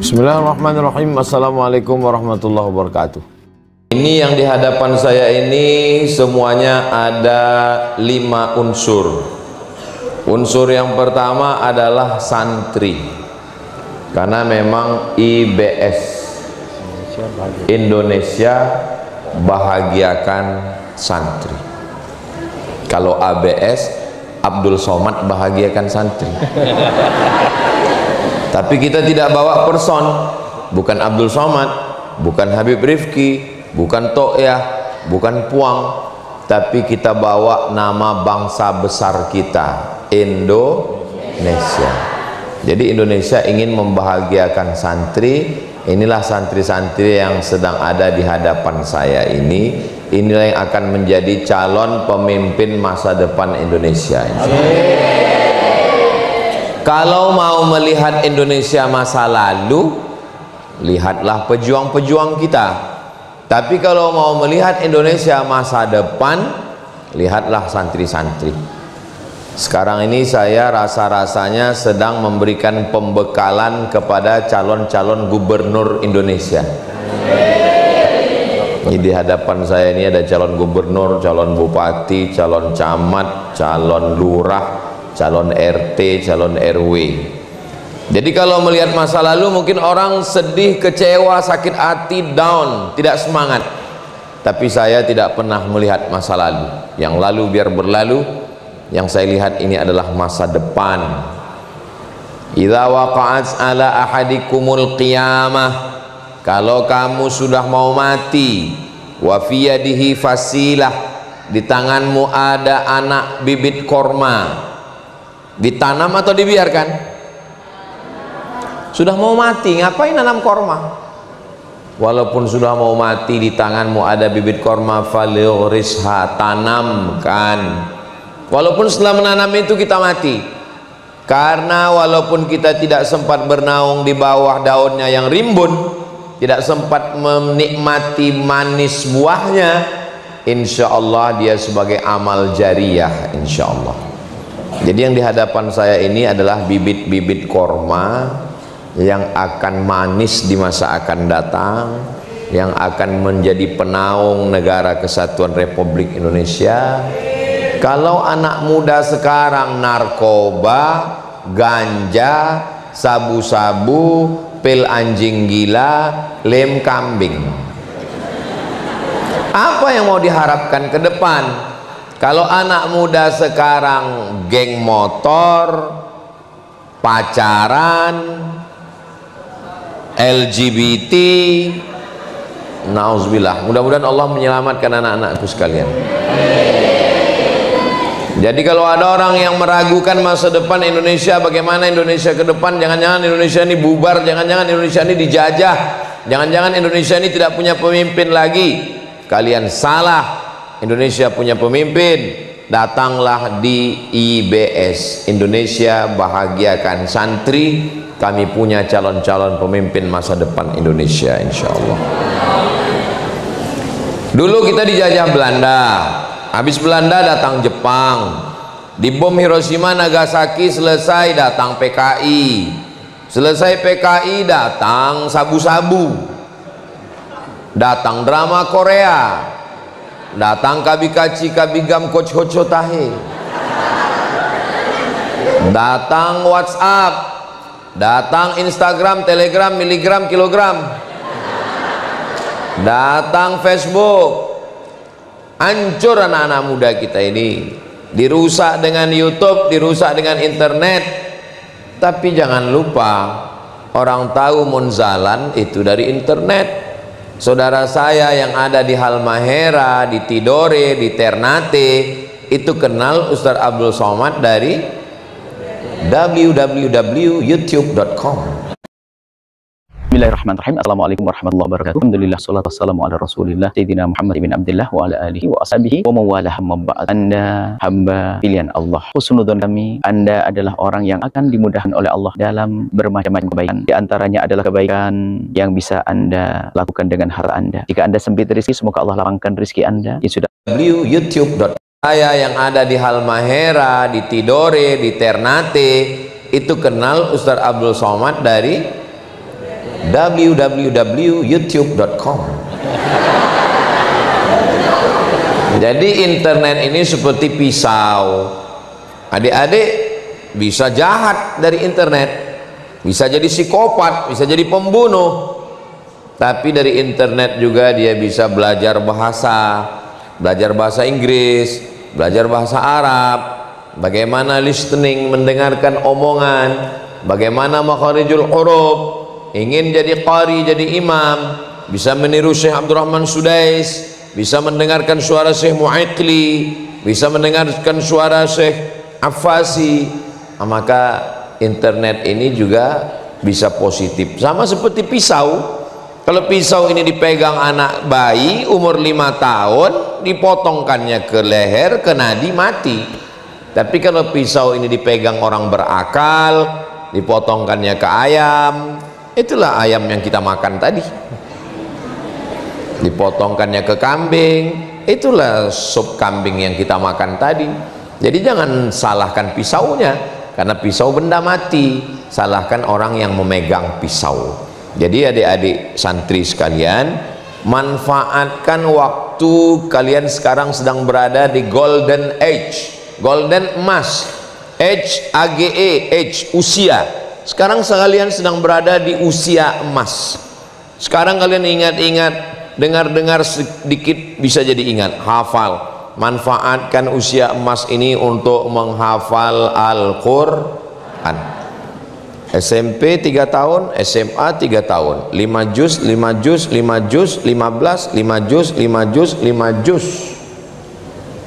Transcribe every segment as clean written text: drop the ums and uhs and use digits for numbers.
Bismillahirrahmanirrahim. Assalamualaikum warahmatullahi wabarakatuh. Ini yang di hadapan saya ini semuanya ada 5 unsur. Unsur yang pertama adalah santri, karena memang IBS, Indonesia bahagiakan santri. Kalau ABS, Abdul Somad bahagiakan santri. Tapi kita tidak bawa person, bukan Abdul Somad, bukan Habib Rifki, bukan To'yah, bukan Puang, tapi kita bawa nama bangsa besar kita, Indonesia. Jadi Indonesia ingin membahagiakan santri. Inilah santri-santri yang sedang ada di hadapan saya ini. Inilah yang akan menjadi calon pemimpin masa depan Indonesia. Kalau mau melihat Indonesia masa lalu, lihatlah pejuang-pejuang kita. Tapi kalau mau melihat Indonesia masa depan, lihatlah santri-santri. Sekarang ini saya rasa-rasanya sedang memberikan pembekalan kepada calon-calon gubernur Indonesia. Di hadapan saya ini ada calon gubernur, calon bupati, calon camat, calon lurah, calon RT, calon RW. Jadi kalau melihat masa lalu mungkin orang sedih, kecewa, sakit hati, down, tidak semangat. Tapi saya tidak pernah melihat masa lalu. Yang lalu biar berlalu. Yang saya lihat ini adalah masa depan. Idza waqa'at ala ahadikumul qiyamah, kalau kamu sudah mau mati, wa fi yadihi fasilah, di tanganmu ada anak bibit korma, ditanam atau dibiarkan? Sudah mau mati, ngapain nanam korma? Walaupun sudah mau mati, di tanganmu ada bibit korma, falyughrisha, tanamkan. Walaupun setelah menanam itu kita mati, karena walaupun kita tidak sempat bernaung di bawah daunnya yang rimbun, tidak sempat menikmati manis buahnya, insya Allah dia sebagai amal jariyah, insya Allah. Jadi yang di hadapan saya ini adalah bibit-bibit korma yang akan manis di masa akan datang, yang akan menjadi penaung negara kesatuan Republik Indonesia. Kalau anak muda sekarang narkoba, ganja, sabu-sabu, pil anjing gila, lem kambing, apa yang mau diharapkan ke depan? Kalau anak muda sekarang geng motor, pacaran, LGBT, nauzubillah, mudah-mudahan Allah menyelamatkan anak-anakku sekalian. Jadi kalau ada orang yang meragukan masa depan Indonesia, bagaimana Indonesia ke depan, jangan-jangan Indonesia ini bubar, jangan-jangan Indonesia ini dijajah, jangan-jangan Indonesia ini tidak punya pemimpin lagi, kalian salah. Indonesia punya pemimpin. Datanglah di IBS, Indonesia bahagiakan santri. Kami punya calon-calon pemimpin masa depan Indonesia, insya Allah. Dulu kita dijajah Belanda, habis Belanda datang Jepang, dibom Hiroshima Nagasaki, selesai datang PKI, selesai PKI datang sabu-sabu, datang drama Korea, datang kabikaci kabigam coach hocho tahe, datang WhatsApp, datang Instagram, Telegram, miligram, kilogram, datang Facebook. Hancur anak-anak muda kita ini, dirusak dengan YouTube, dirusak dengan internet. Tapi jangan lupa, orang tahu Monzalan itu dari internet. Saudara saya yang ada di Halmahera, di Tidore, di Ternate, itu kenal Ustaz Abdul Somad dari www.youtube.com. Bismillahirrahmanirrahim. Assalamualaikum warahmatullahi wabarakatuh. Alhamdulillah, salatu wassalamu ala rasulillah Sayyidina Muhammad ibn Abdullah wa ala alihi wa ashabihi wa mawalah maba'ad. Anda hamba pilihan Allah. Husnudon kami, Anda adalah orang yang akan dimudahkan oleh Allah dalam bermacam-macam kebaikan. Di antaranya adalah kebaikan yang bisa Anda lakukan dengan harta Anda. Jika Anda sempit rezeki, semoga Allah lapangkan rezeki Anda. Ya sudah. youtube.com. Saya yang ada di Halmahera, di Tidore, di Ternate, itu kenal Ustaz Abdul Somad dari www.youtube.com. Jadi internet ini seperti pisau. Adik-adik bisa jahat dari internet, bisa jadi psikopat, bisa jadi pembunuh. Tapi dari internet juga dia bisa belajar bahasa Inggris, belajar bahasa Arab, bagaimana listening, mendengarkan omongan, bagaimana makharijul huruf, ingin jadi qari, jadi imam, bisa meniru Syekh Abdurrahman Sudais, bisa mendengarkan suara Syekh Mu'aikli, bisa mendengarkan suara Syekh Affasi. Maka internet ini juga bisa positif, sama seperti pisau. Kalau pisau ini dipegang anak bayi umur 5 tahun, dipotongkannya ke leher, ke nadi, mati. Tapi kalau pisau ini dipegang orang berakal, dipotongkannya ke ayam, itulah ayam yang kita makan tadi. Dipotongkannya ke kambing, itulah sup kambing yang kita makan tadi. Jadi jangan salahkan pisaunya, karena pisau benda mati. Salahkan orang yang memegang pisau. Jadi adik-adik santri sekalian, manfaatkan waktu kalian sekarang sedang berada di golden age, golden emas, age, usia. Sekarang kalian sedang berada di usia emas. Sekarang kalian ingat-ingat, dengar-dengar sedikit bisa jadi ingat, hafal. Manfaatkan usia emas ini untuk menghafal Al-Quran. SMP 3 tahun, SMA 3 tahun, 5 juz, 5 juz, 5 juz, 15, 5 juz, 5 juz, 5 juz,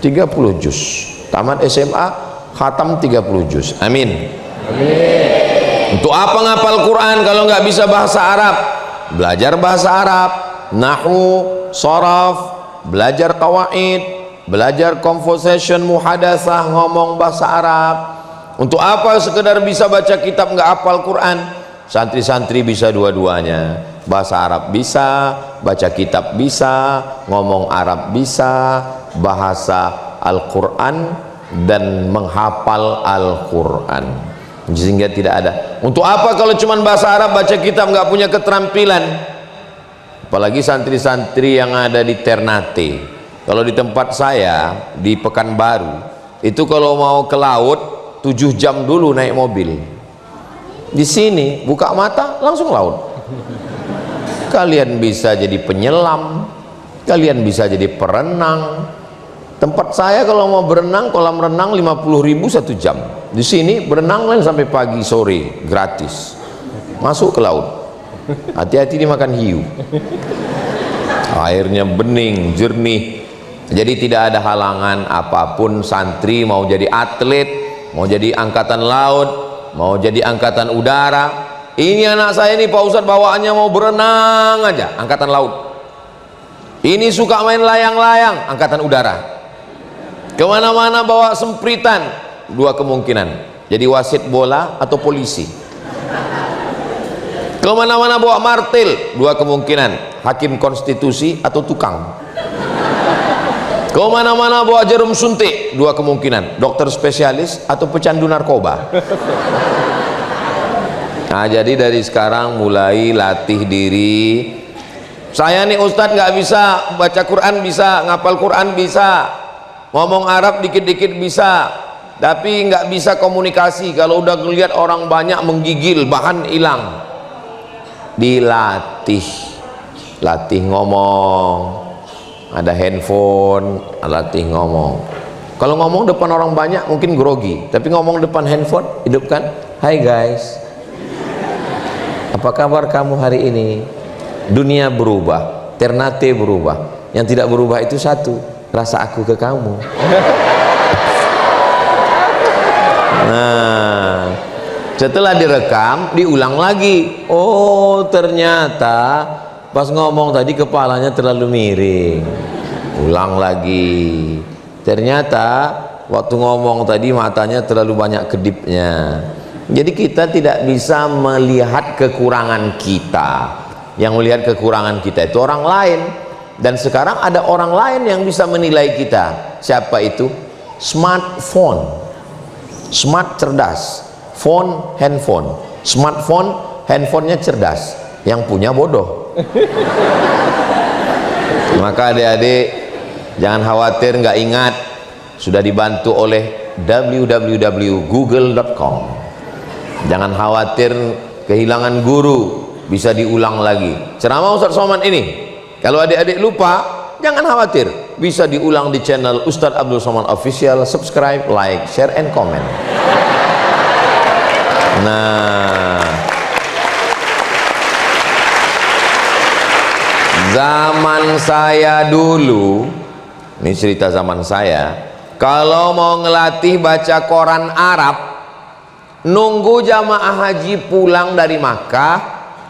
30 juz. Tamat SMA, khatam 30 juz. Amin. Amin. Untuk apa ngapal Quran kalau nggak bisa bahasa Arab? Belajar bahasa Arab, nahwu, sharaf, belajar qawaid, belajar conversation, muhadatsah, ngomong bahasa Arab. Untuk apa sekedar bisa baca kitab nggak hafal Quran? Santri-santri bisa dua-duanya, bahasa Arab bisa, baca kitab bisa, ngomong Arab bisa, bahasa Al-Quran dan menghafal Al-Quran, sehingga tidak ada. Untuk apa kalau cuma bahasa Arab, baca kitab, nggak punya keterampilan? Apalagi santri-santri yang ada di Ternate. Kalau di tempat saya di Pekanbaru itu kalau mau ke laut 7 jam dulu naik mobil. Di sini buka mata langsung laut. Kalian bisa jadi penyelam, kalian bisa jadi perenang. Tempat saya kalau mau berenang, kolam renang 50.000 1 jam. Di sini berenang kan sampai pagi sore gratis. Masuk ke laut. Hati-hati dimakan hiu. Airnya bening, jernih. Jadi tidak ada halangan apapun santri mau jadi atlet, mau jadi angkatan laut, mau jadi angkatan udara. Ini anak saya ini Pak Ustadz bawaannya mau berenang aja, angkatan laut. Ini suka main layang-layang, angkatan udara. Kemana-mana bawa sempritan, 2 kemungkinan, jadi wasit bola atau polisi. Kemana-mana bawa martil, 2 kemungkinan, hakim konstitusi atau tukang. Kemana-mana bawa jarum suntik, 2 kemungkinan, dokter spesialis atau pecandu narkoba. Nah jadi dari sekarang mulai latih diri. Saya nih Ustadz nggak bisa baca Quran, bisa ngapal Quran, bisa ngomong Arab dikit-dikit bisa, tapi nggak bisa komunikasi. Kalau udah ngeliat orang banyak menggigil, bahan hilang. Dilatih, latih ngomong. Ada handphone, latih ngomong. Kalau ngomong depan orang banyak mungkin grogi, tapi ngomong depan handphone hidupkan. Hai guys, apa kabar kamu hari ini? Dunia berubah, Ternate berubah, yang tidak berubah itu satu, rasa aku ke kamu. Nah, setelah direkam diulang lagi. Oh ternyata pas ngomong tadi kepalanya terlalu miring. Ulang lagi. Ternyata waktu ngomong tadi matanya terlalu banyak kedipnya. Jadi kita tidak bisa melihat kekurangan kita. Yang melihat kekurangan kita itu orang lain. Dan sekarang ada orang lain yang bisa menilai kita. Siapa itu? Smartphone. Smart cerdas. Phone handphone. Smartphone handphonenya cerdas. yang punya bodoh. Maka adik-adik jangan khawatir, nggak ingat, sudah dibantu oleh www.google.com. Jangan khawatir kehilangan guru, bisa diulang lagi. Ceramah Ustaz Somad ini, kalau adik-adik lupa, jangan khawatir, bisa diulang di channel Ustaz Abdul Somad Official. Subscribe, like, share, and comment. Nah, zaman saya dulu, ini cerita zaman saya, kalau mau ngelatih baca koran Arab, nunggu jamaah haji pulang dari Makkah,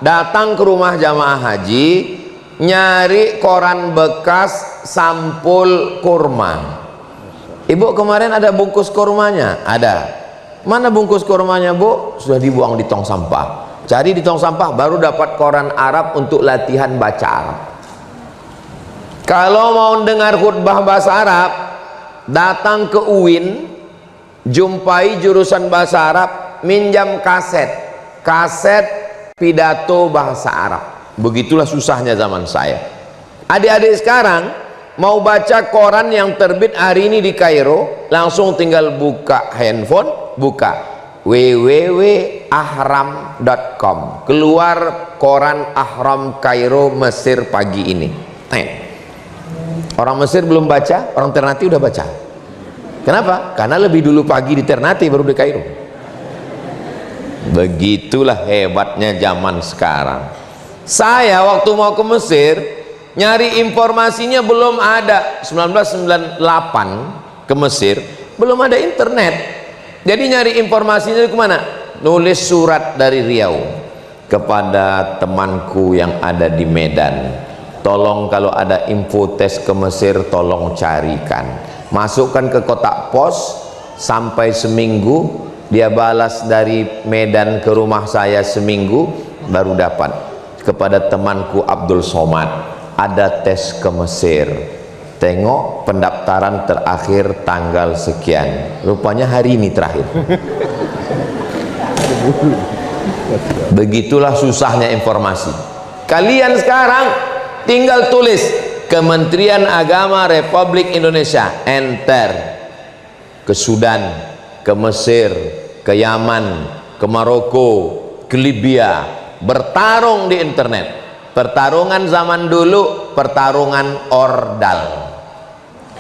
datang ke rumah jamaah haji, nyari koran bekas sampul kurma. Ibu, kemarin ada bungkus kurmanya? Ada. Mana bungkus kurmanya, Bu? Sudah dibuang di tong sampah. Cari di tong sampah, baru dapat koran Arab untuk latihan baca Arab. Kalau mau dengar khutbah bahasa Arab, datang ke UIN, jumpai jurusan bahasa Arab, minjam kaset pidato bahasa Arab. Begitulah susahnya zaman saya. Adik-adik sekarang mau baca koran yang terbit hari ini di Kairo, langsung tinggal buka handphone, buka www.ahram.com, keluar koran Ahram Kairo Mesir pagi ini. Orang Mesir belum baca, orang Ternate udah baca. Kenapa? Karena lebih dulu pagi di Ternate, baru di Kairo. Begitulah hebatnya zaman sekarang. Saya waktu mau ke Mesir, nyari informasinya belum ada. 1998 ke Mesir, belum ada internet. Jadi nyari informasinya dari kemana? Nulis surat dari Riau kepada temanku yang ada di Medan. Tolong kalau ada info tes ke Mesir, tolong carikan. Masukkan ke kotak pos, sampai seminggu. Dia balas dari Medan ke rumah saya seminggu, baru dapat. Kepada temanku Abdul Somad, ada tes ke Mesir. Tengok pendaftaran terakhir tanggal sekian. Rupanya hari ini terakhir. Begitulah susahnya informasi. Kalian sekarang tinggal tulis Kementerian Agama Republik Indonesia, enter. Ke Sudan, ke Mesir, ke Yaman, ke Maroko, ke Libya, bertarung di internet. Pertarungan zaman dulu, pertarungan ordal,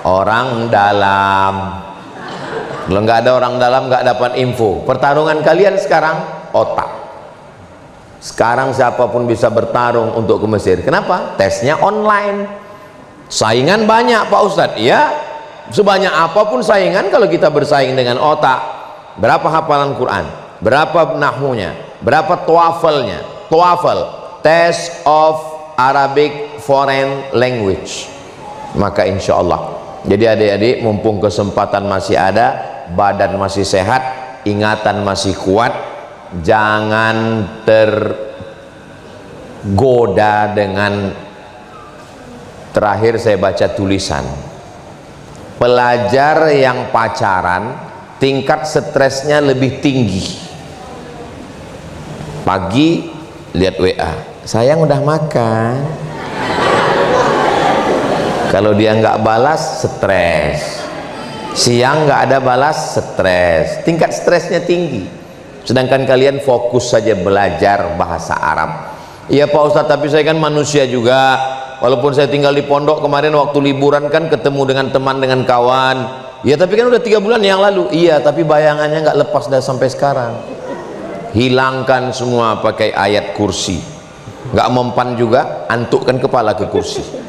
orang dalam. Kalau nggak ada orang dalam, nggak dapat info. Pertarungan kalian sekarang otak. Sekarang siapapun bisa bertarung untuk ke Mesir. Kenapa? Tesnya online. Saingan banyak, Pak Ustadz. Iya, sebanyak apapun saingan, kalau kita bersaing dengan otak. Berapa hafalan Quran? Berapa nahmunya? Berapa TOEFL-nya? TOEFL, Test of Arabic Foreign Language. Maka insya Allah. Jadi adik-adik, mumpung kesempatan masih ada, badan masih sehat, ingatan masih kuat, jangan tergoda dengan, terakhir saya baca tulisan, pelajar yang pacaran tingkat stresnya lebih tinggi. Pagi lihat WA, sayang udah makan. Kalau dia nggak balas, stres. Siang nggak ada balas, stres. Tingkat stresnya tinggi. Sedangkan kalian fokus saja belajar bahasa Arab. Iya Pak Ustadz, tapi saya kan manusia juga. Walaupun saya tinggal di pondok, kemarin waktu liburan kan ketemu dengan teman, dengan kawan. Ya tapi kan udah 3 bulan yang lalu. Iya, tapi bayangannya nggak lepas dari sampai sekarang. Hilangkan semua pakai ayat kursi. Nggak mempan juga, antukkan kepala ke kursi.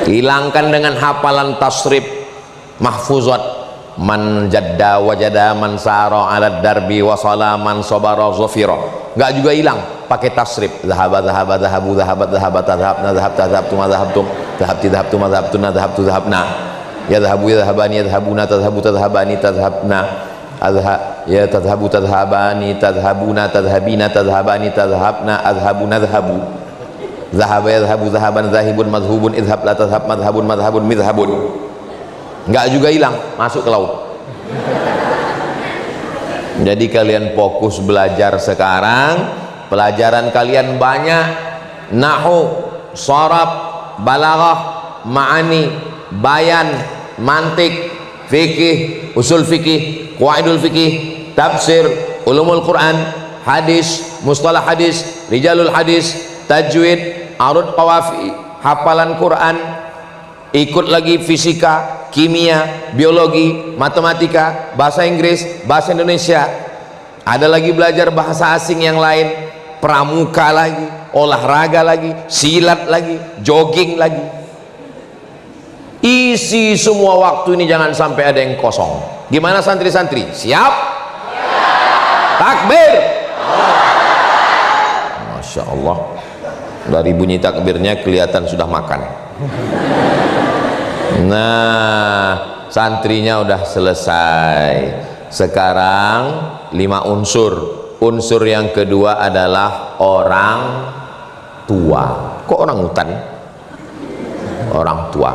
Hilangkan dengan hafalan tasrif mahfuzat, man jadda wajada man sara ala darbi wasala man sabara zafira. Nggak juga hilang, pakai tasrif. Zahaba zahaba zahabu zahabat zahabat zahabna zahabta zahabtum zahabtum zahabti zahabtum zahabtuna zahabtu zahabna. Ya zahabu ya zahabani ya zahabuna tadhahabu tadhahabani tadhabna. Ya tadhahabu tadhabani tadhabuna tadhabina tadhabani tadhabna adhabuna dhahabu. Zahaba yadhahabu zahaban zahibun madhubun idhab la tadhab madhabun madhabun midhabun. Enggak juga hilang, masuk ke laut. Jadi kalian fokus belajar sekarang, pelajaran kalian banyak, nahwu, sharaf, balaghah, ma'ani, bayan, mantik, fikih, usul fikih, qawaidul fikih, tafsir, ulumul Quran, hadis, mustalah hadis, rijalul hadis, tajwid, arud qawafi, hafalan Quran, ikut lagi fisika, kimia, biologi, matematika, bahasa Inggris, bahasa Indonesia, ada lagi belajar bahasa asing yang lain, pramuka lagi, olahraga lagi, silat lagi, jogging lagi. Isi semua waktu ini, jangan sampai ada yang kosong. Gimana santri-santri? Siap? Takbir. Masya Allah, dari bunyi takbirnya kelihatan sudah makan. Nah, santrinya udah selesai. Sekarang 5 unsur. Unsur yang kedua adalah orang tua. Kok orang hutan? Orang tua.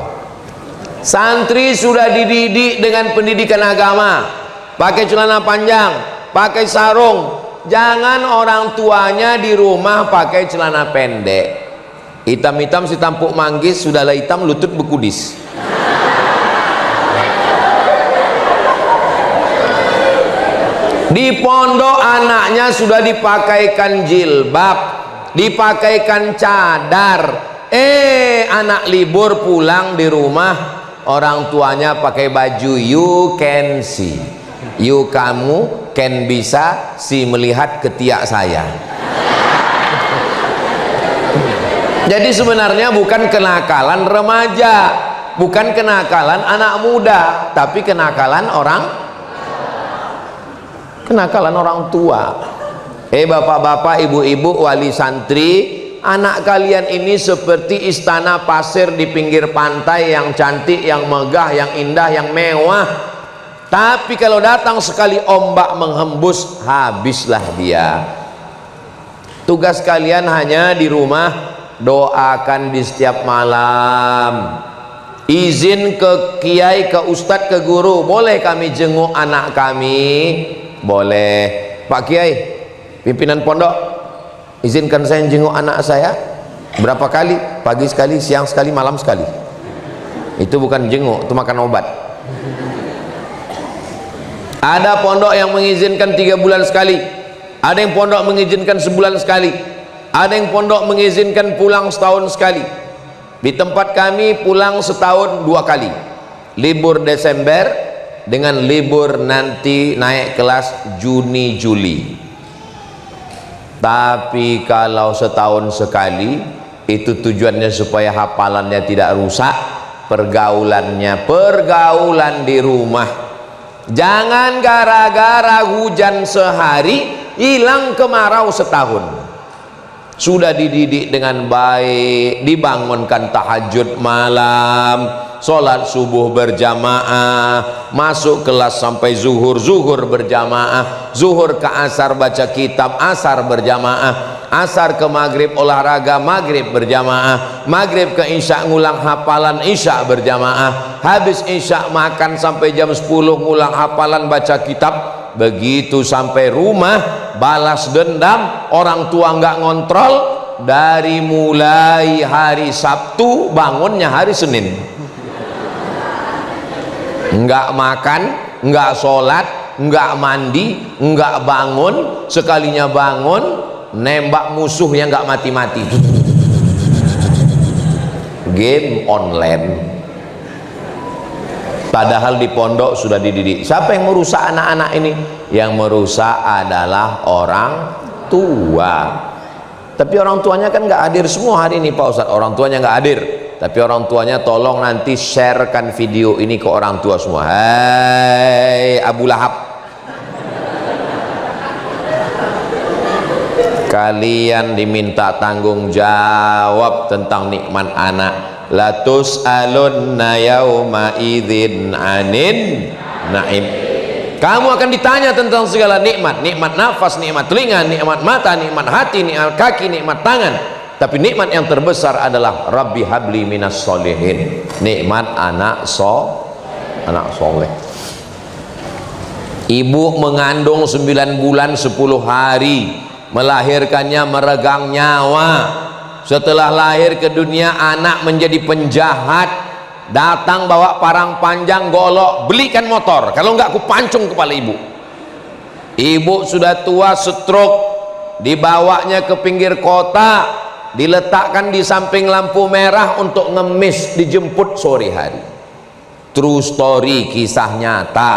Santri sudah dididik dengan pendidikan agama, pakai celana panjang, pakai sarung. Jangan orang tuanya di rumah pakai celana pendek, hitam-hitam si tampuk manggis, sudahlah hitam lutut bekudis. Di pondok anaknya sudah dipakaikan jilbab, dipakaikan cadar. Anak libur pulang di rumah, orang tuanya pakai baju you can see, you kamu can bisa si melihat ketiak saya. Jadi sebenarnya bukan kenakalan remaja, bukan kenakalan anak muda, tapi kenakalan orang tua. Bapak-bapak, ibu-ibu, wali santri, anak kalian ini seperti istana pasir di pinggir pantai yang cantik, yang megah, yang indah, yang mewah. Tapi kalau datang sekali ombak menghembus, habislah dia. Tugas kalian hanya di rumah, doakan di setiap malam. Izin ke kiai, ke ustadz, ke guru, boleh kami jenguk anak kami? Boleh. Pak Kiai, pimpinan pondok, izinkan saya jenguk anak saya. Berapa kali? Pagi sekali, siang sekali, malam sekali. Itu bukan jenguk, itu makan obat. Ada pondok yang mengizinkan 3 bulan sekali, ada yang pondok mengizinkan sebulan sekali, ada yang pondok mengizinkan pulang setahun sekali. Di tempat kami pulang setahun 2 kali, libur Desember dengan libur nanti naik kelas Juni Juli. Tapi kalau setahun sekali, itu tujuannya supaya hafalannya tidak rusak, pergaulan di rumah. Jangan gara-gara hujan sehari hilang kemarau setahun. Sudah dididik dengan baik, dibangunkan tahajud malam, sholat subuh berjamaah, masuk kelas sampai zuhur, zuhur berjamaah, zuhur ke asar baca kitab, asar berjamaah, asar ke maghrib olahraga, maghrib berjamaah, maghrib ke isya ngulang hafalan, isya berjamaah, habis isya makan sampai jam 10 ngulang hafalan baca kitab. Begitu sampai rumah balas dendam, orang tua nggak ngontrol, dari mulai hari Sabtu bangunnya hari Senin, nggak makan, nggak sholat, nggak mandi, nggak bangun. Sekalinya bangun nembak musuh yang nggak mati-mati, game online. Padahal di pondok sudah dididik. Siapa yang merusak anak-anak ini? Yang merusak adalah orang tua. Tapi orang tuanya kan nggak hadir semua hari ini Pak Ustadz. Orang tuanya nggak hadir, tapi orang tuanya tolong nanti sharekan video ini ke orang tua semua. Hai Abu Lahab, kalian diminta tanggung jawab tentang nikmat anak. La tus'alunna yauma idzin anin naim. Kamu akan ditanya tentang segala nikmat, nikmat nafas, nikmat telinga, nikmat mata, nikmat hati, nikmat kaki, nikmat tangan. Tapi nikmat yang terbesar adalah Rabbi habli minas solihin, nikmat anak soleh. Ibu mengandung 9 bulan 10 hari, melahirkannya meregang nyawa. Setelah lahir ke dunia, anak menjadi penjahat, datang bawa parang panjang, golok, belikan motor, kalau enggak aku pancung kepala ibu. Ibu sudah tua, stroke, dibawanya ke pinggir kota, diletakkan di samping lampu merah untuk ngemis, dijemput sore hari. True story, kisah nyata.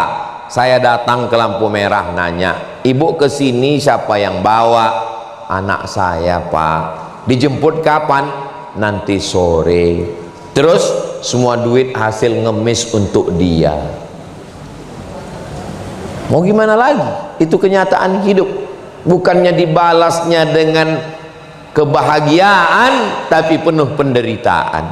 Saya datang ke lampu merah, nanya, ibu kesini siapa yang bawa? Anak saya, Pak. Dijemput kapan? Nanti sore. Terus semua duit hasil ngemis untuk dia. Mau gimana lagi? Itu kenyataan hidup. Bukannya dibalasnya dengan kebahagiaan, tapi penuh penderitaan.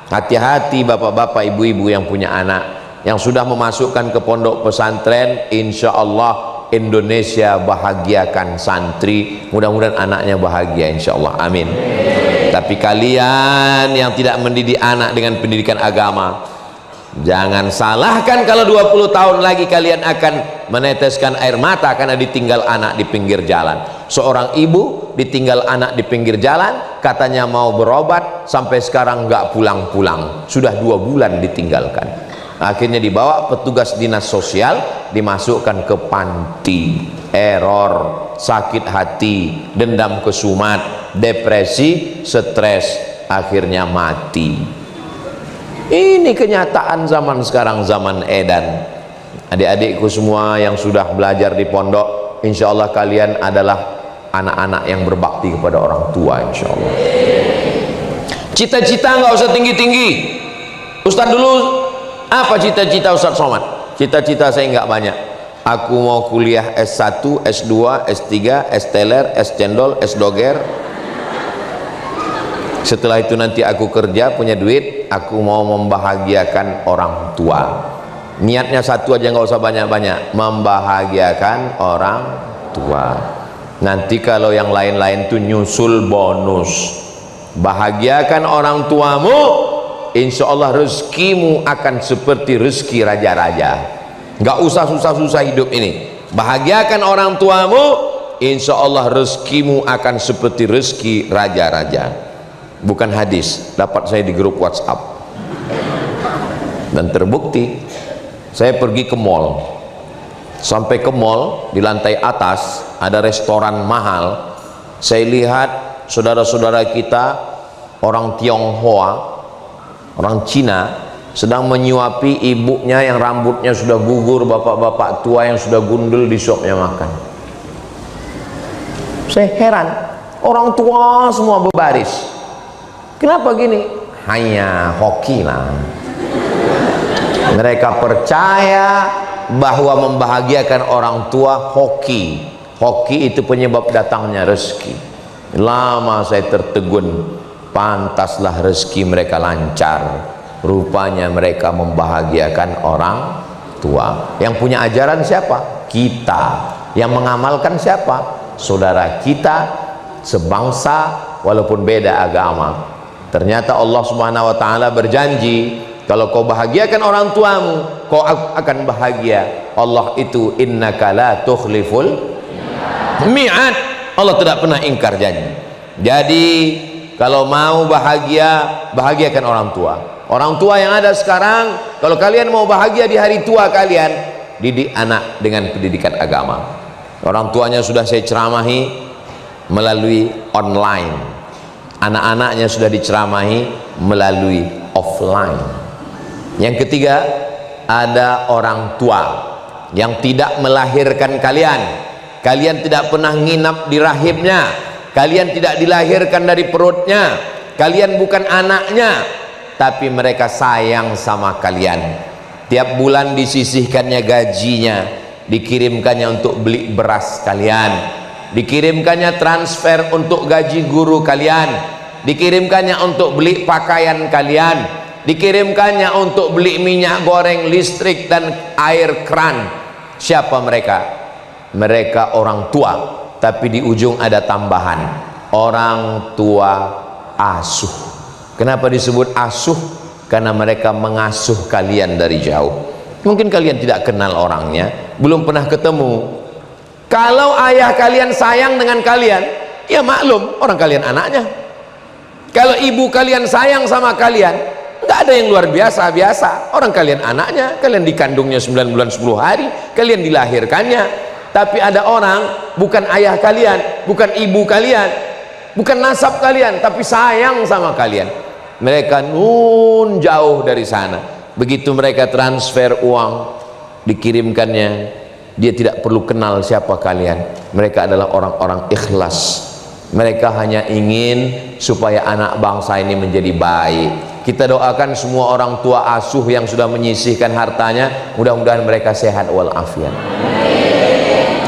Hati-hati bapak-bapak, ibu-ibu yang punya anak, yang sudah memasukkan ke pondok pesantren. Insya Allah Indonesia bahagiakan santri, mudah-mudahan anaknya bahagia insya Allah, amin. Tapi kalian yang tidak mendidik anak dengan pendidikan agama, jangan salahkan kalau 20 tahun lagi kalian akan meneteskan air mata karena ditinggal anak di pinggir jalan. Seorang ibu ditinggal anak di pinggir jalan, katanya mau berobat, sampai sekarang nggak pulang-pulang, sudah 2 bulan ditinggalkan. Akhirnya dibawa petugas dinas sosial, dimasukkan ke panti. Error, sakit hati, dendam kesumat, depresi, stres, akhirnya mati. Ini kenyataan zaman sekarang, zaman edan. Adik-adikku semua yang sudah belajar di pondok, insya Allah kalian adalah anak-anak yang berbakti kepada orang tua, insya Allah. Cita-cita nggak usah tinggi-tinggi. Ustadz dulu, apa cita-cita Ustadz Somad? Cita-cita saya nggak banyak. Aku mau kuliah S1, S2, S3, S teler, S cendol, S doger. Setelah itu nanti aku kerja, punya duit, aku mau membahagiakan orang tua. Niatnya satu aja, nggak usah banyak-banyak, membahagiakan orang tua. Nanti kalau yang lain-lain tuh nyusul bonus. Bahagiakan orang tuamu, insya Allah rezekimu akan seperti rezeki raja-raja. Nggak usah susah-susah hidup ini. Bahagiakan orang tuamu, insya Allah rezekimu akan seperti rezeki raja-raja. Bukan hadis, dapat saya di grup WhatsApp. Dan terbukti, saya pergi ke mall. Sampai ke mall, di lantai atas ada restoran mahal. Saya lihat saudara-saudara kita, orang Tionghoa, orang Cina, sedang menyuapi ibunya yang rambutnya sudah gugur, bapak-bapak tua yang sudah gundul di shopnya makan. Saya heran, orang tua semua berbaris. Kenapa gini? Hanya hoki lah. Mereka percaya bahwa membahagiakan orang tua hoki. Hoki itu penyebab datangnya rezeki. Lama saya tertegun, pantaslah rezeki mereka lancar. Rupanya mereka membahagiakan orang tua. Yang punya ajaran siapa? Kita. Yang mengamalkan siapa? Saudara kita, sebangsa walaupun beda agama. Ternyata Allah Subhanahu wa taala berjanji, kalau kau bahagiakan orang tuamu, kau akan bahagia. Allah itu innaka la tukhliful mi'ad. Allah tidak pernah ingkar janji. Jadi kalau mau bahagia, bahagiakan orang tua. Orang tua yang ada sekarang, kalau kalian mau bahagia di hari tua kalian, didik anak dengan pendidikan agama. Orang tuanya sudah saya ceramahi melalui online. Anak-anaknya sudah diceramahi melalui offline. Yang ketiga, ada orang tua yang tidak melahirkan kalian. Kalian tidak pernah nginap di rahimnya. Kalian tidak dilahirkan dari perutnya. Kalian bukan anaknya, tapi mereka sayang sama kalian. Tiap bulan disisihkannya gajinya, dikirimkannya untuk beli beras kalian, dikirimkannya transfer untuk gaji guru kalian, dikirimkannya untuk beli pakaian kalian, dikirimkannya untuk beli minyak goreng, listrik dan air keran. Siapa mereka? Mereka orang tua, tapi di ujung ada tambahan, orang tua asuh. Kenapa disebut asuh? Karena mereka mengasuh kalian dari jauh. Mungkin kalian tidak kenal orangnya, belum pernah ketemu. Kalau ayah kalian sayang dengan kalian, ya maklum, orang kalian anaknya. Kalau ibu kalian sayang sama kalian, nggak ada yang luar biasa, orang kalian anaknya, kalian dikandungnya 9 bulan 10 hari, kalian dilahirkannya. Tapi ada orang, bukan ayah kalian, bukan ibu kalian, bukan nasab kalian, tapi sayang sama kalian. Mereka jauh dari sana. Begitu mereka transfer uang, dikirimkannya, dia tidak perlu kenal siapa kalian. Mereka adalah orang-orang ikhlas. Mereka hanya ingin supaya anak bangsa ini menjadi baik. Kita doakan semua orang tua asuh yang sudah menyisihkan hartanya, mudah-mudahan mereka sehat walafiat.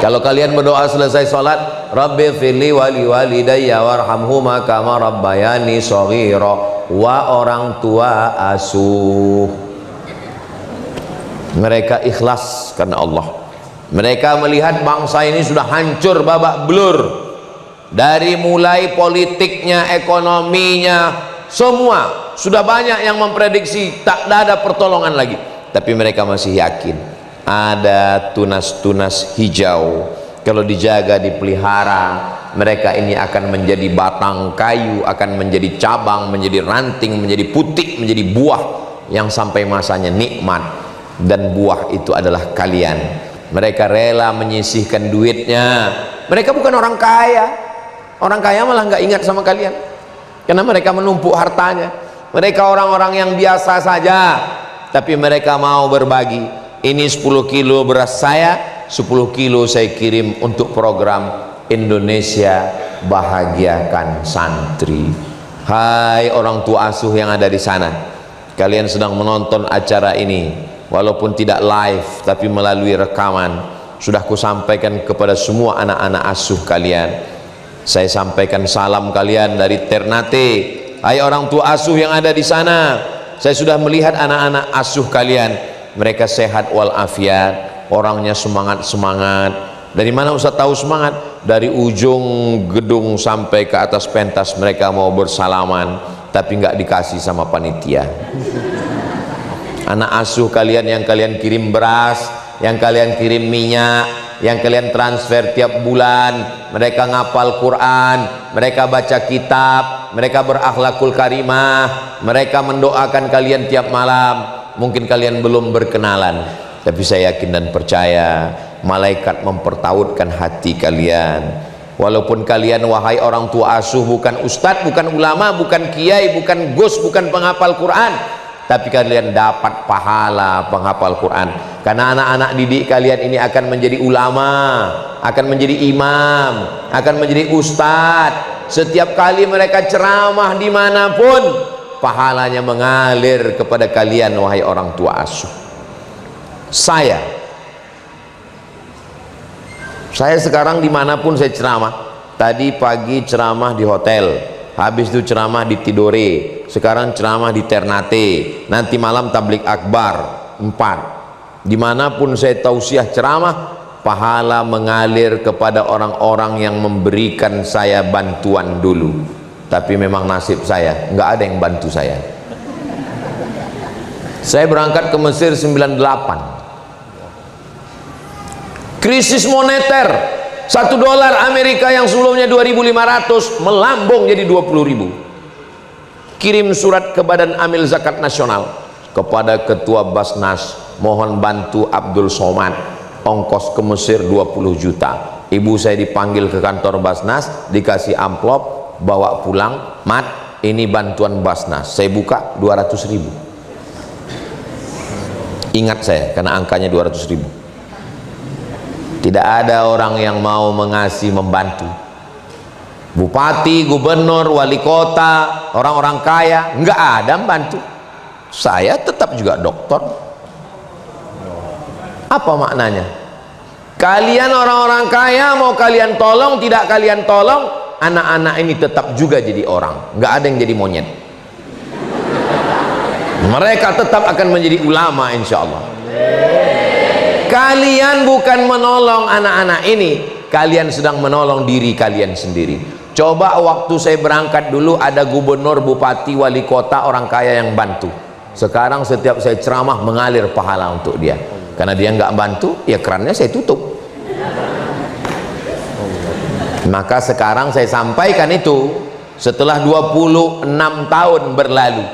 Kalau kalian berdoa selesai sholat, Rabbi firli wali walidayya warhamhuma kama rabbayani shaghira, wa orang tua asuh, mereka ikhlas karena Allah. Mereka melihat bangsa ini sudah hancur babak belur, dari mulai politiknya, ekonominya, semua sudah banyak yang memprediksi tak ada pertolongan lagi. Tapi mereka masih yakin ada tunas-tunas hijau, kalau dijaga, dipelihara, mereka ini akan menjadi batang kayu, akan menjadi cabang, menjadi ranting, menjadi putik, menjadi buah yang sampai masanya nikmat. Dan buah itu adalah kalian. Mereka rela menyisihkan duitnya. Mereka bukan orang kaya. Orang kaya malah nggak ingat sama kalian, karena mereka menumpuk hartanya. Mereka orang-orang yang biasa saja, tapi mereka mau berbagi. Ini 10 kilo beras saya, 10 kilo saya kirim untuk program Indonesia Bahagiakan Santri. Hai orang tua asuh yang ada di sana, kalian sedang menonton acara ini. Walaupun tidak live tapi melalui rekaman, sudah kusampaikan kepada semua anak-anak asuh kalian. Saya sampaikan salam kalian dari Ternate. Hai orang tua asuh yang ada di sana, saya sudah melihat anak-anak asuh kalian, mereka sehat walafiat, orangnya semangat-semangat. Dari mana Ustaz tahu semangat? Dari ujung gedung sampai ke atas pentas mereka mau bersalaman, tapi nggak dikasih sama panitia. Anak asuh kalian yang kalian kirim beras, yang kalian kirim minyak, yang kalian transfer tiap bulan, mereka ngapal Quran, mereka baca kitab, mereka berakhlakul karimah, mereka mendoakan kalian tiap malam. Mungkin kalian belum berkenalan, tapi saya yakin dan percaya malaikat mempertautkan hati kalian. Walaupun kalian wahai orang tua asuh bukan ustadz, bukan ulama, bukan kiai, bukan gus, bukan penghafal Quran, tapi kalian dapat pahala penghafal Quran, karena anak-anak didik kalian ini akan menjadi ulama, akan menjadi imam, akan menjadi ustadz. Setiap kali mereka ceramah dimanapun, pahalanya mengalir kepada kalian wahai orang tua asuh. Saya sekarang dimanapun saya ceramah. Tadi pagi ceramah di hotel, habis itu ceramah di Tidore, sekarang ceramah di Ternate, nanti malam tablik akbar 4. Dimanapun saya tausiah ceramah, pahala mengalir kepada orang-orang yang memberikan saya bantuan dulu. Tapi memang nasib saya nggak ada yang bantu saya. Saya berangkat ke Mesir 98, krisis moneter, $1 Amerika yang sebelumnya 2.500 melambung jadi 20.000. Kirim surat ke Badan Amil Zakat Nasional, kepada Ketua Basnas, mohon bantu Abdul Somad, ongkos ke Mesir 20 juta. Ibu saya dipanggil ke kantor Basnas, dikasih amplop, bawa pulang, Mat, ini bantuan Basnas. Saya buka 200.000. Ingat saya karena angkanya 200.000. Tidak ada orang yang mau mengasih, membantu. Bupati, gubernur, wali kota, orang-orang kaya, nggak ada membantu. Saya tetap juga dokter. Apa maknanya? Kalian orang-orang kaya mau kalian tolong, tidak kalian tolong, anak-anak ini tetap juga jadi orang. Nggak ada yang jadi monyet. Mereka tetap akan menjadi ulama insya Allah. Kalian bukan menolong anak-anak ini, kalian sedang menolong diri kalian sendiri. Coba waktu saya berangkat dulu ada gubernur, bupati, wali kota, orang kaya yang bantu. Sekarang setiap saya ceramah mengalir pahala untuk dia, karena dia nggak bantu, ya kerannya saya tutup. Maka sekarang saya sampaikan itu setelah 26 tahun berlalu.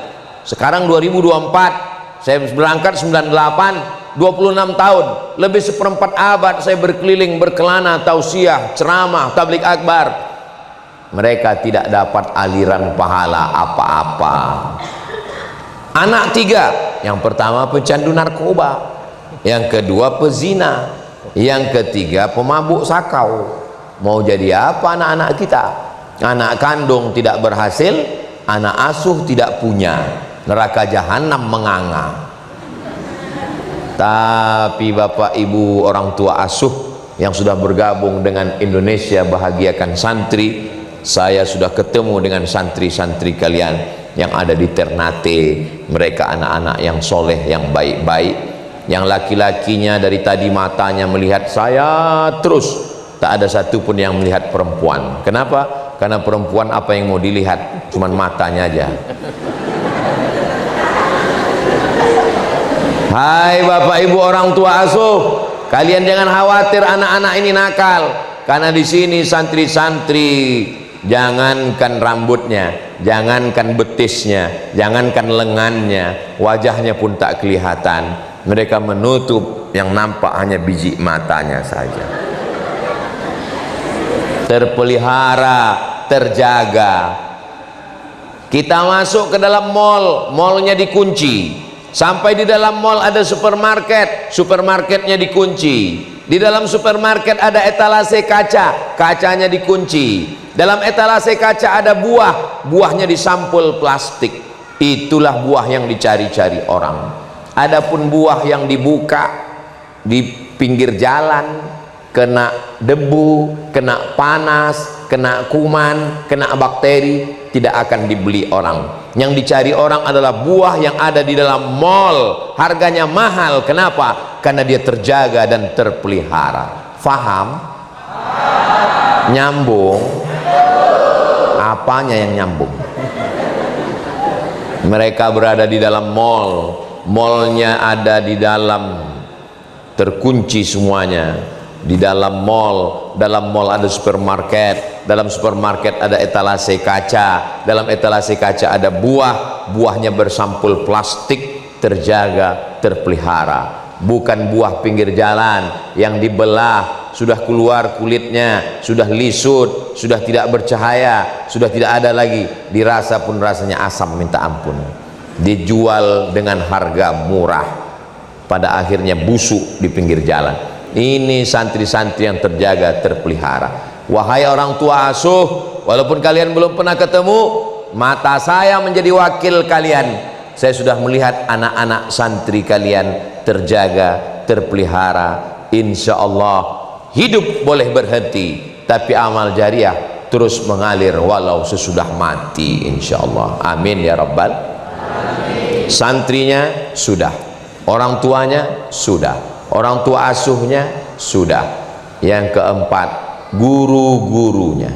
Sekarang 2024, saya berangkat 98, 26 tahun, lebih seperempat abad saya berkeliling, berkelana, tausiah, ceramah, tablik akbar. Mereka tidak dapat aliran pahala apa-apa. Anak 3, yang pertama pecandu narkoba, yang kedua pezina, yang ketiga pemabuk sakau. Mau jadi apa anak-anak kita? Anak kandung tidak berhasil, anak asuh tidak punya, neraka jahanam menganga. Tapi bapak ibu orang tua asuh yang sudah bergabung dengan Indonesia Bahagiakan Santri, saya sudah ketemu dengan santri-santri kalian yang ada di Ternate. Mereka anak-anak yang soleh, yang baik-baik, yang laki-lakinya dari tadi matanya melihat saya terus, tak ada satupun yang melihat perempuan. Kenapa? Karena perempuan apa yang mau dilihat? Cuman matanya aja. Hai bapak ibu orang tua asuh, kalian jangan khawatir anak-anak ini nakal, karena di sini santri-santri jangankan rambutnya, jangankan betisnya, jangankan lengannya, wajahnya pun tak kelihatan. Mereka menutup, yang nampak hanya biji matanya saja. Terpelihara, terjaga. Kita masuk ke dalam mall, mallnya dikunci. Sampai di dalam mall ada supermarket, supermarketnya dikunci. Di dalam supermarket ada etalase kaca, kacanya dikunci. Dalam etalase kaca ada buah, buahnya disampul plastik. Itulah buah yang dicari-cari orang. Adapun buah yang dibuka di pinggir jalan, kena debu, kena panas, kena kuman, kena bakteri, tidak akan dibeli orang. Yang dicari orang adalah buah yang ada di dalam mall, harganya mahal. Kenapa? Karena dia terjaga dan terpelihara. Faham? Nyambung? Apanya yang nyambung? Mereka berada di dalam mall, mallnya ada di dalam, terkunci semuanya. Di dalam mall ada supermarket, dalam supermarket ada etalase kaca, dalam etalase kaca ada buah, buahnya bersampul plastik, terjaga, terpelihara. Bukan buah pinggir jalan yang dibelah, sudah keluar kulitnya, sudah lisut, sudah tidak bercahaya, sudah tidak ada lagi, dirasa pun rasanya asam minta ampun, dijual dengan harga murah, pada akhirnya busuk di pinggir jalan. Ini santri-santri yang terjaga, terpelihara. Wahai orang tua asuh, walaupun kalian belum pernah ketemu, mata saya menjadi wakil kalian. Saya sudah melihat anak-anak santri kalian terjaga, terpelihara. Insya Allah hidup boleh berhenti, tapi amal jariah terus mengalir walau sesudah mati, insya Allah. Amin ya rabbal alamin. Santrinya sudah, orang tuanya sudah, orang tua asuhnya sudah. Yang keempat, guru-gurunya.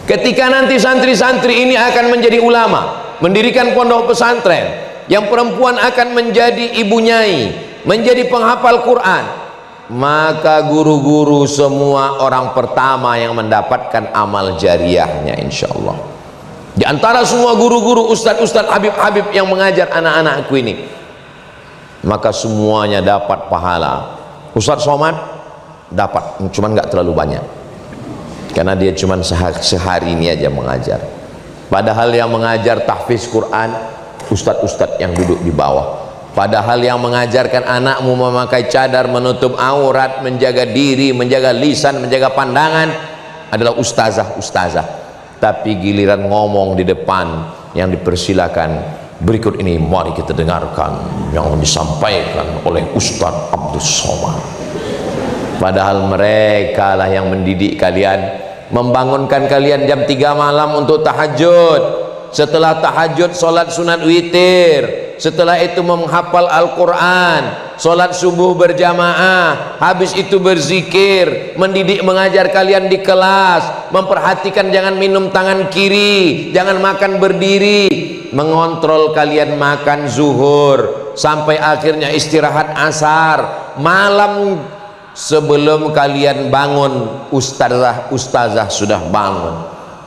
Ketika nanti santri-santri ini akan menjadi ulama, mendirikan pondok pesantren, yang perempuan akan menjadi ibu nyai, menjadi penghafal Quran, maka guru-guru semua orang pertama yang mendapatkan amal jariahnya, insya Allah. Di antara semua guru-guru, ustadz-ustadz, habib-habib yang mengajar anak-anakku ini, maka semuanya dapat pahala. Ustadz Somad dapat, cuman nggak terlalu banyak, karena dia cuman sehari ini aja mengajar. Padahal yang mengajar tahfiz Quran ustadz-ustadz yang duduk di bawah. Padahal yang mengajarkan anakmu memakai cadar, menutup aurat, menjaga diri, menjaga lisan, menjaga pandangan adalah ustazah-ustazah. Tapi giliran ngomong di depan, yang dipersilakan berikut ini mari kita dengarkan yang disampaikan oleh Ustadz Abdul Somad. Padahal mereka lah yang mendidik kalian, membangunkan kalian jam 3 malam untuk tahajud. Setelah tahajud sholat sunat witir, setelah itu menghafal Al-Quran, sholat subuh berjamaah, habis itu berzikir, mendidik mengajar kalian di kelas, memperhatikan jangan minum tangan kiri, jangan makan berdiri, mengontrol kalian makan zuhur, sampai akhirnya istirahat asar. Malam sebelum kalian bangun, ustazah sudah bangun.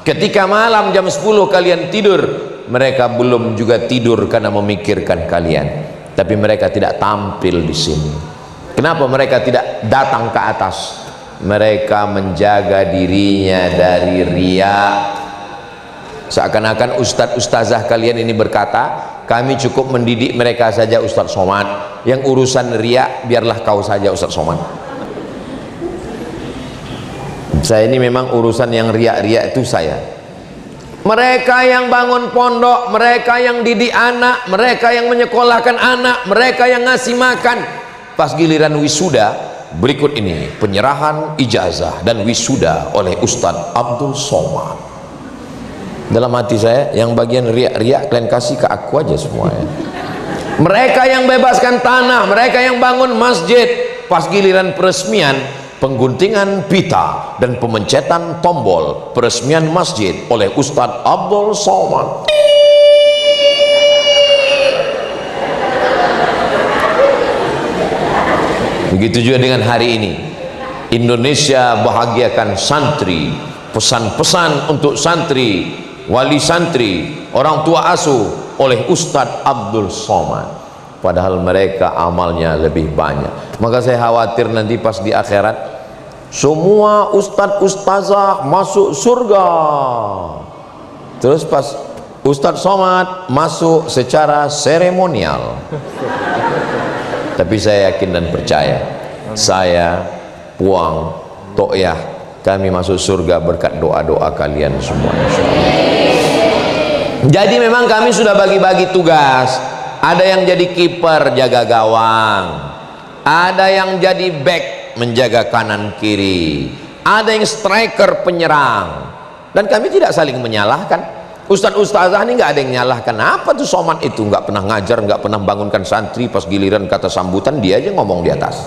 Ketika malam jam 10 kalian tidur, mereka belum juga tidur karena memikirkan kalian. Tapi mereka tidak tampil di sini. Kenapa mereka tidak datang ke atas? Mereka menjaga dirinya dari riya. Seakan-akan ustaz-ustazah kalian ini berkata, kami cukup mendidik mereka saja Ustaz Somad, yang urusan riya biarlah kau saja Ustaz Somad. Saya ini memang urusan yang riya-riya itu saya. Mereka yang bangun pondok, mereka yang didik anak, mereka yang menyekolahkan anak, mereka yang ngasih makan. Pas giliran wisuda, berikut ini penyerahan ijazah dan wisuda oleh Ustadz Abdul Somad. Dalam hati saya, yang bagian riak-riak kalian kasih ke aku aja semuanya. Mereka yang bebaskan tanah, mereka yang bangun masjid. Pas giliran peresmian, pengguntingan pita dan pemencetan tombol peresmian masjid oleh Ustadz Abdul Somad. Begitu juga dengan hari ini. Indonesia bahagiakan santri, pesan-pesan untuk santri, wali santri, orang tua asuh oleh Ustadz Abdul Somad. Padahal mereka amalnya lebih banyak. Maka saya khawatir nanti pas di akhirat semua ustadz ustazah masuk surga, terus pas Ustadz Somad masuk secara seremonial. Tapi saya yakin dan percaya, saya, Puang, Tokyah, kami masuk surga berkat doa-doa kalian semua. Jadi memang kami sudah bagi-bagi tugas. Ada yang jadi kiper jaga gawang, ada yang jadi back menjaga kanan kiri, ada yang striker penyerang. Dan kami tidak saling menyalahkan. Ustaz-ustazah ini nggak ada yang nyalahkan. Apa tuh Somad itu nggak pernah ngajar, nggak pernah bangunkan santri, pas giliran kata sambutan dia aja ngomong di atas.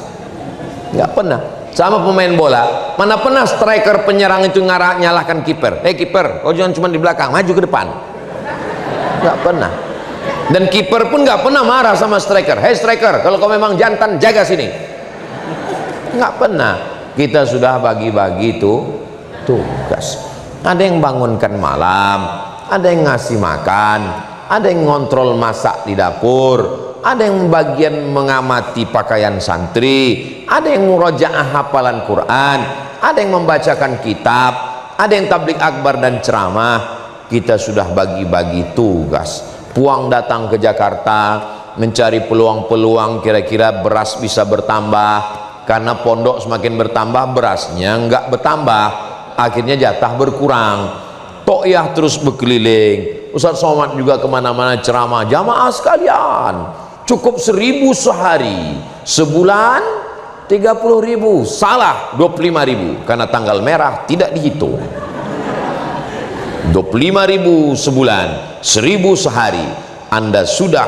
Nggak pernah. Sama pemain bola, mana pernah striker penyerang itu nyalahkan kiper. Kiper, kau jangan cuma di belakang, maju ke depan. Nggak pernah. Dan kiper pun nggak pernah marah sama striker. Striker, kalau kau memang jantan jaga sini. Nggak pernah. Kita sudah bagi-bagi itu tugas. Ada yang bangunkan malam, ada yang ngasih makan, ada yang ngontrol masak di dapur, ada yang bagian mengamati pakaian santri, ada yang murojaah hafalan Quran, ada yang membacakan kitab, ada yang tablik akbar dan ceramah. Kita sudah bagi-bagi tugas. Puang datang ke Jakarta mencari peluang-peluang kira-kira beras bisa bertambah, karena pondok semakin bertambah berasnya nggak bertambah, akhirnya jatah berkurang. Tokyah terus berkeliling, Ustadz Somad juga kemana-mana ceramah. Jamaah sekalian, cukup 1.000 sehari, sebulan 30.000, salah 25.000 karena tanggal merah tidak dihitung. 25.000 sebulan, 1.000 sehari, Anda sudah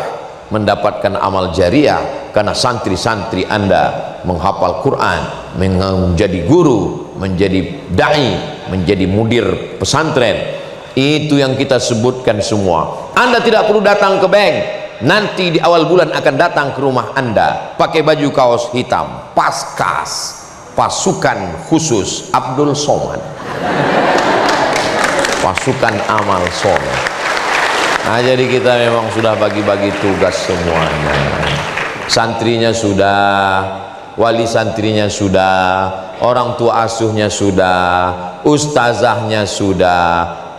mendapatkan amal jariah karena santri-santri Anda menghafal Quran, menjadi guru, menjadi dai, menjadi mudir pesantren. Itu yang kita sebutkan semua. Anda tidak perlu datang ke bank. Nanti di awal bulan akan datang ke rumah Anda pakai baju kaos hitam, Paskas, pasukan khusus Abdul Somad, pasukan amal soleh. Nah, jadi kita memang sudah bagi-bagi tugas semuanya. Santrinya sudah, wali santrinya sudah, orang tua asuhnya sudah, ustazahnya sudah.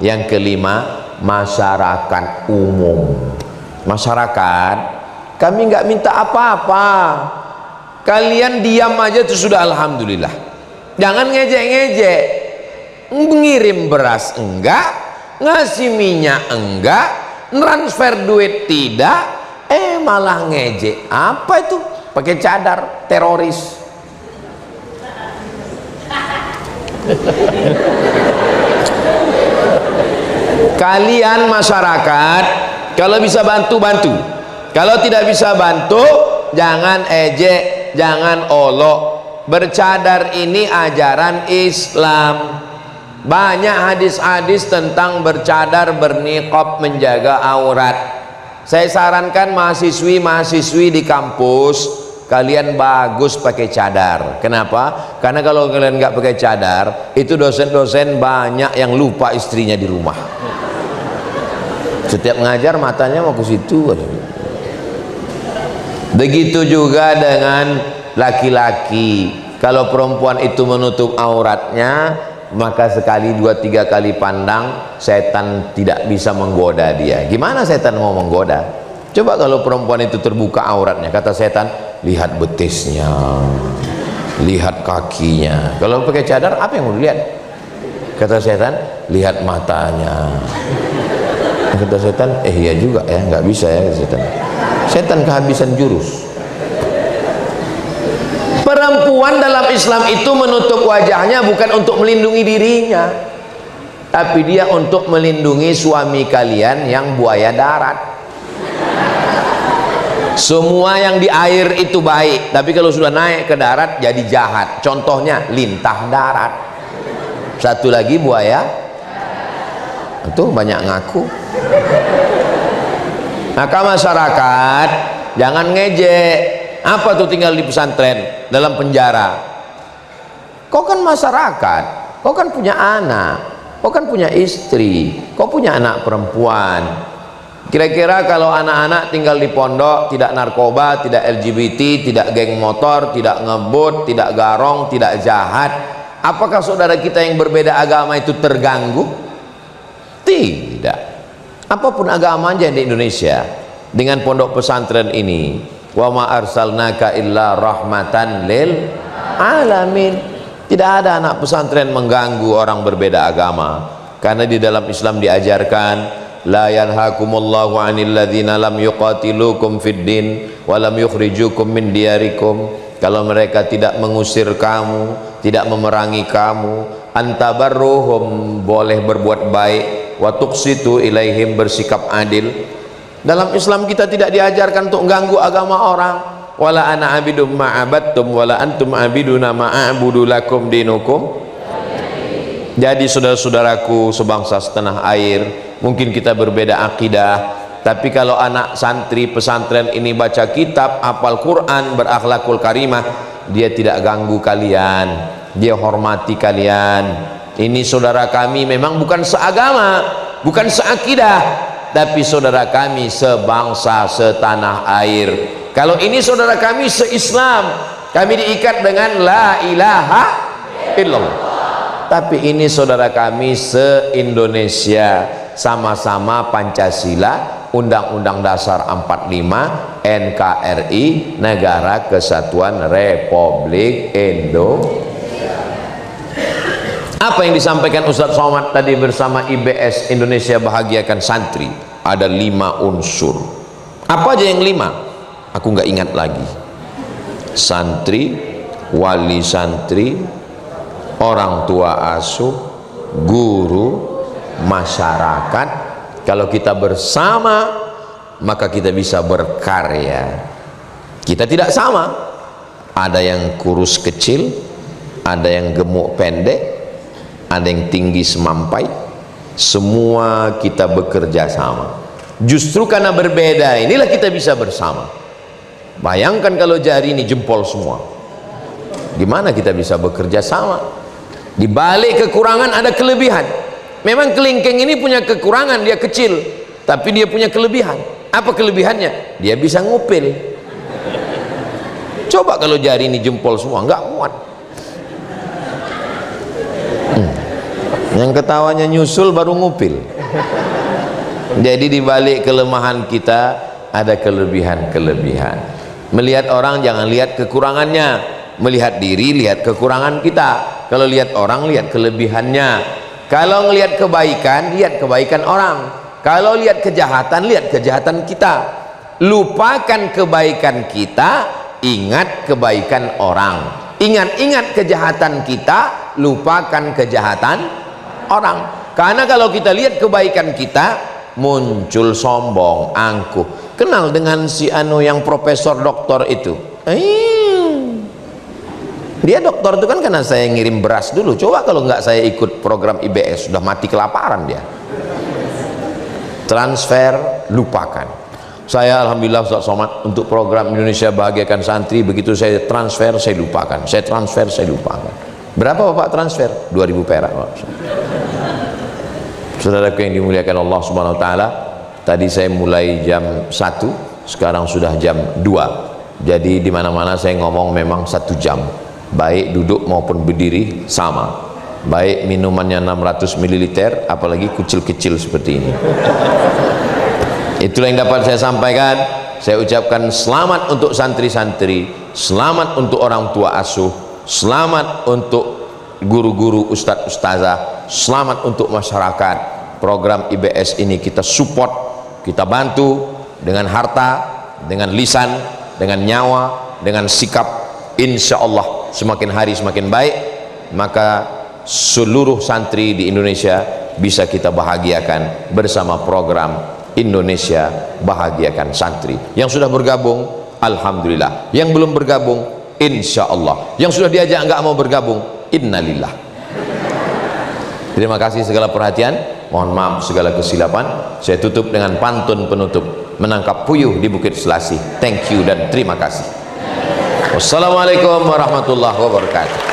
Yang kelima, masyarakat umum. Masyarakat, kami nggak minta apa-apa. Kalian diam aja itu sudah alhamdulillah. Jangan ngejek-ngejek. Ngirim beras enggak, ngasih minyak enggak, transfer duit tidak, malah ngejek. Apa itu? Pakai cadar, teroris. Kalian masyarakat, kalau bisa bantu-bantu, kalau tidak bisa bantu, jangan ejek, jangan olok. Bercadar ini ajaran Islam. Banyak hadis-hadis tentang bercadar, berniqab, menjaga aurat. Saya sarankan mahasiswi-mahasiswi di kampus, kalian bagus pakai cadar. Kenapa? Karena kalau kalian nggak pakai cadar, itu dosen-dosen banyak yang lupa istrinya di rumah. Setiap ngajar matanya mau ke situ. Begitu juga dengan laki-laki. Kalau perempuan itu menutup auratnya, maka sekali, dua, tiga kali pandang, setan tidak bisa menggoda dia. Gimana setan mau menggoda? Coba kalau perempuan itu terbuka auratnya, kata setan, lihat betisnya, lihat kakinya. Kalau pakai cadar, apa yang mau dilihat? Kata setan, lihat matanya. Kata setan, iya juga ya, nggak bisa ya setan. Setan kehabisan jurus. Perempuan dalam Islam itu menutup wajahnya bukan untuk melindungi dirinya, tapi dia untuk melindungi suami kalian yang buaya darat. Semua yang di air itu baik, tapi kalau sudah naik ke darat jadi jahat. Contohnya lintah darat. Satu lagi buaya. Itu banyak ngaku. Maka masyarakat jangan ngejek. Apa tuh tinggal di pesantren, dalam penjara? Kau kan masyarakat, kau kan punya anak, kau kan punya istri, kau punya anak perempuan. Kira-kira kalau anak-anak tinggal di pondok, tidak narkoba, tidak LGBT, tidak geng motor, tidak ngebut, tidak garong, tidak jahat, apakah saudara kita yang berbeda agama itu terganggu? Tidak. Apapun agama aja di Indonesia, dengan pondok pesantren ini, wa ma arsalnaka illa rahmatan lil alamin. Tidak ada anak pesantren mengganggu orang berbeda agama, karena di dalam Islam diajarkan, la yanhakumullahu 'anil ladzina lam yuqatilukum fid din wa lam yukhrijukum min diyarikum. Kalau mereka tidak mengusir kamu, tidak memerangi kamu, antabarruhum, boleh berbuat baik, wa tuqsitu ilaihim, bersikap adil. Dalam Islam kita tidak diajarkan untuk mengganggu agama orang. Wala ana abidum ma'abattum wala antum abiduna ma'abudu lakum dinukum. Jadi saudara-saudaraku sebangsa setanah air, mungkin kita berbeda akidah, tapi kalau anak santri pesantren ini baca kitab, hafal Quran, berakhlakul karimah, dia tidak ganggu kalian, dia hormati kalian. Ini saudara kami memang bukan seagama, bukan seakidah, tapi saudara kami sebangsa setanah air. Kalau ini saudara kami se-Islam, kami diikat dengan la ilaha illallah. Tapi ini saudara kami se-Indonesia, sama-sama Pancasila, Undang-Undang Dasar 45, NKRI, Negara Kesatuan Republik Indonesia. Apa yang disampaikan Ustadz Somad tadi bersama IBS Indonesia Bahagiakan Santri? Ada 5 unsur. Apa aja yang 5? Aku nggak ingat lagi. Santri, wali santri, orang tua asuh, guru, masyarakat. Kalau kita bersama, maka kita bisa berkarya. Kita tidak sama. Ada yang kurus kecil, ada yang gemuk pendek, ada yang tinggi semampai. Semua kita bekerja sama. Justru karena berbeda inilah kita bisa bersama. Bayangkan kalau jari ini jempol semua, gimana kita bisa bekerja sama? Di balik kekurangan ada kelebihan. Memang kelingking ini punya kekurangan, dia kecil, tapi dia punya kelebihan. Apa kelebihannya? Dia bisa ngupil. Coba kalau jari ini jempol semua, nggak kuat. Yang ketawanya nyusul baru ngupil. Jadi di balik kelemahan kita ada kelebihan-kelebihan. Melihat orang jangan lihat kekurangannya, melihat diri lihat kekurangan kita. Kalau lihat orang lihat kelebihannya. Kalau melihat kebaikan lihat kebaikan orang. Kalau lihat kejahatan lihat kejahatan kita. Lupakan kebaikan kita, ingat kebaikan orang. Ingat-ingat kejahatan kita, lupakan kejahatan orang. Karena kalau kita lihat kebaikan kita, muncul sombong, angkuh. Kenal dengan si anu yang profesor doktor itu? Dia dokter itu kan karena saya ngirim beras dulu. Coba kalau nggak saya ikut program IBS, sudah mati kelaparan dia. Transfer, lupakan. Saya alhamdulillah Ustaz Somad untuk program Indonesia Bahagiakan Santri, begitu saya transfer saya lupakan, saya transfer saya lupakan. Berapa Bapak transfer? 2.000 perak Pak. Saudaraku yang dimuliakan Allah Subhanahu wa taala, tadi saya mulai jam 1, sekarang sudah jam 2. Jadi di mana-mana saya ngomong memang 1 jam. Baik duduk maupun berdiri sama. Baik minumannya 600 ml, apalagi kecil-kecil seperti ini. Itulah yang dapat saya sampaikan. Saya ucapkan selamat untuk santri-santri, selamat untuk orang tua asuh, selamat untuk guru-guru, ustadz ustazah, selamat untuk masyarakat. Program IBS ini kita support, kita bantu dengan harta, dengan lisan, dengan nyawa, dengan sikap. Insya Allah semakin hari semakin baik, maka seluruh santri di Indonesia bisa kita bahagiakan bersama program Indonesia Bahagiakan Santri. Yang sudah bergabung alhamdulillah, yang belum bergabung insya Allah, yang sudah diajak nggak mau bergabung innalillah. Terima kasih segala perhatian, mohon maaf segala kesilapan. Saya tutup dengan pantun penutup, menangkap puyuh di Bukit Selasih. Thank you dan terima kasih. Wassalamualaikum warahmatullahi wabarakatuh.